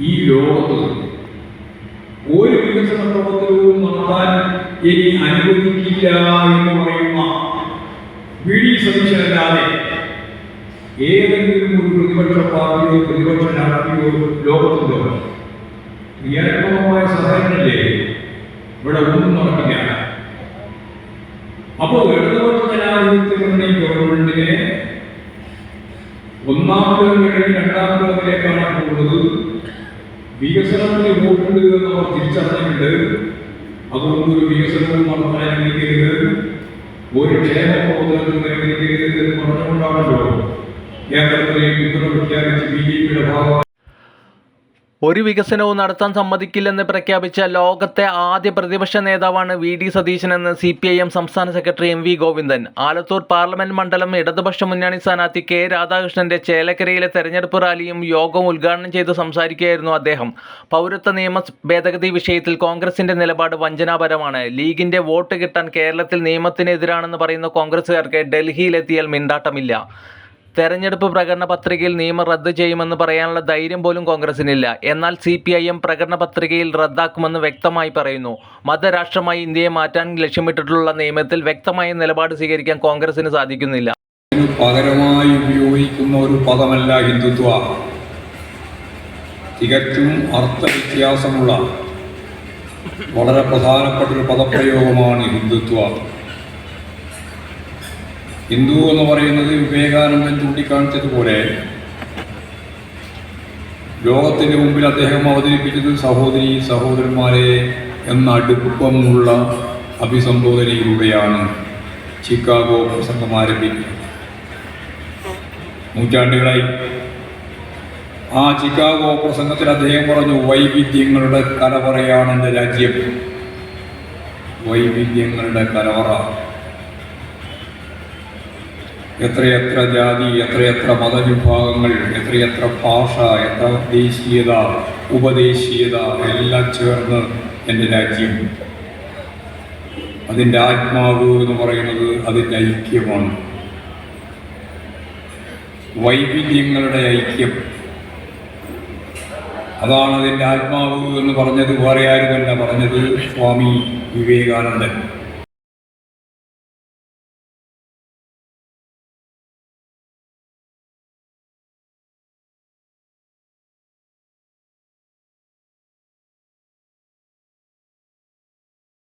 ഈ ലോകത്ത് ഒരു വികസന പ്രവർത്തനവും നടത്താൻ ഇനി അനുവദിക്കില്ല എന്ന് പറയുന്ന വി ഡി സതീശനല്ലാതെ ഏതെങ്കിലും ഒരു പ്രതിപക്ഷ പാർട്ടിയോ പ്രതിപക്ഷ രാഷ്ട്രീയോ ലോകത്തുണ്ടോ? ക്രിയാത്മകമായ സഹായമല്ലേ ഇവിടെ ഒന്നും നടക്കില്ല. അപ്പോൾ ഇടതുപക്ഷ ജനാധിപത്യ മുന്നണി ഗവൺമെന്റിനെ ഒന്നാം ടേം കഴിഞ്ഞ് രണ്ടാം ടേമിലേക്കാണ് പോകുന്നത്. വികസനത്തിന് വോട്ടുണ്ട് എന്ന് അവർ തിരിച്ചറിഞ്ഞിട്ടുണ്ട്. അതുകൊണ്ട് ഒരു വികസനവും നടത്താൻ അനുവദിക്കരുത്, ഒരു ക്ഷേമ പ്രവർത്തനത്തിന് അനുവദിക്കരുത് എന്ന് പറഞ്ഞുകൊണ്ടാണല്ലോ കേരളത്തിലെ പിന്തുണ പ്രഖ്യാപിച്ച് BJP-യുടെ ഭാഗമായി ഒരു വികസനവും നടത്താൻ സമ്മതിക്കില്ലെന്ന് പ്രഖ്യാപിച്ച ലോകത്തെ ആദ്യ പ്രതിപക്ഷ നേതാവാണ് വി ഡി സതീശനെന്ന് CPIM സംസ്ഥാന secretary MV Govindan. Alathur parliament മണ്ഡലം ഇടതുപക്ഷ മുന്നണി സ്ഥാനാർത്ഥി K രാധാകൃഷ്ണന്റെ ചേലക്കരയിലെ തെരഞ്ഞെടുപ്പ് റാലിയും യോഗവും ഉദ്ഘാടനം ചെയ്ത് സംസാരിക്കുകയായിരുന്നു അദ്ദേഹം. പൗരത്വ നിയമ ഭേദഗതി വിഷയത്തിൽ കോൺഗ്രസിന്റെ നിലപാട് വഞ്ചനാപരമാണ്. ലീഗിന്റെ വോട്ട് കിട്ടാൻ കേരളത്തിൽ നിയമത്തിനെതിരാണെന്ന് പറയുന്ന കോൺഗ്രസുകാർക്ക് ഡൽഹിയിലെത്തിയാൽ മിണ്ടാട്ടമില്ല. തെരഞ്ഞെടുപ്പ് പ്രകടന പത്രികയിൽ നിയമം റദ്ദ് ചെയ്യുമെന്ന് പറയാനുള്ള ധൈര്യം പോലും കോൺഗ്രസിനില്ല. എന്നാൽ CPIM പ്രകടന പത്രികയിൽ റദ്ദാക്കുമെന്ന് വ്യക്തമായി പറയുന്നു. മതരാഷ്ട്രമായി ഇന്ത്യയെ മാറ്റാൻ ലക്ഷ്യമിട്ടിട്ടുള്ള നിയമത്തിൽ വ്യക്തമായ നിലപാട് സ്വീകരിക്കാൻ കോൺഗ്രസിന് സാധിക്കുന്നില്ല. പകരമായി ഉപയോഗിക്കുന്ന ഒരു പദമല്ല ഹിന്ദുത്വ. തികച്ചും അർത്ഥവ്യത്യാസമുള്ള വളരെ പ്രധാനപ്പെട്ട ഒരു പദപ്രയോഗമാണ് ഹിന്ദുത്വ. ഹിന്ദു എന്ന് പറയുന്നത് വിവേകാനന്ദൻ ചൂണ്ടിക്കാണിച്ചതുപോലെ ലോകത്തിൻ്റെ മുമ്പിൽ അദ്ദേഹം അവതരിപ്പിച്ചത് സഹോദരി സഹോദരന്മാരെ എന്ന അടുപ്പമുള്ള അഭിസംബോധനയിലൂടെയാണ് ചിക്കാഗോ പ്രസംഗം ആരംഭിക്കുന്നത്. നൂറ്റാണ്ടുകളായി ആ ചിക്കാഗോ പ്രസംഗത്തിൽ അദ്ദേഹം പറഞ്ഞു, വൈവിധ്യങ്ങളുടെ കലവറയാണ് എൻ്റെ രാജ്യം. വൈവിധ്യങ്ങളുടെ കലവറ. എത്രയെത്ര ജാതി, എത്രയെത്ര മതവിഭാഗങ്ങൾ, എത്രയെത്ര ഭാഷ, എത്ര ദേശീയത, ഉപദേശീയത എല്ലാം ചേർന്ന് എൻ്റെ രാജ്യം. അതിൻ്റെ ആത്മാവ് എന്ന് പറയുന്നത് അതിൻ്റെ ഐക്യമാണ്. വൈവിധ്യങ്ങളുടെ ഐക്യം, അതാണ് അതിൻ്റെ ആത്മാവ് എന്ന് പറഞ്ഞത് വേറെ ആരുമല്ല, പറഞ്ഞത് സ്വാമി വിവേകാനന്ദൻ.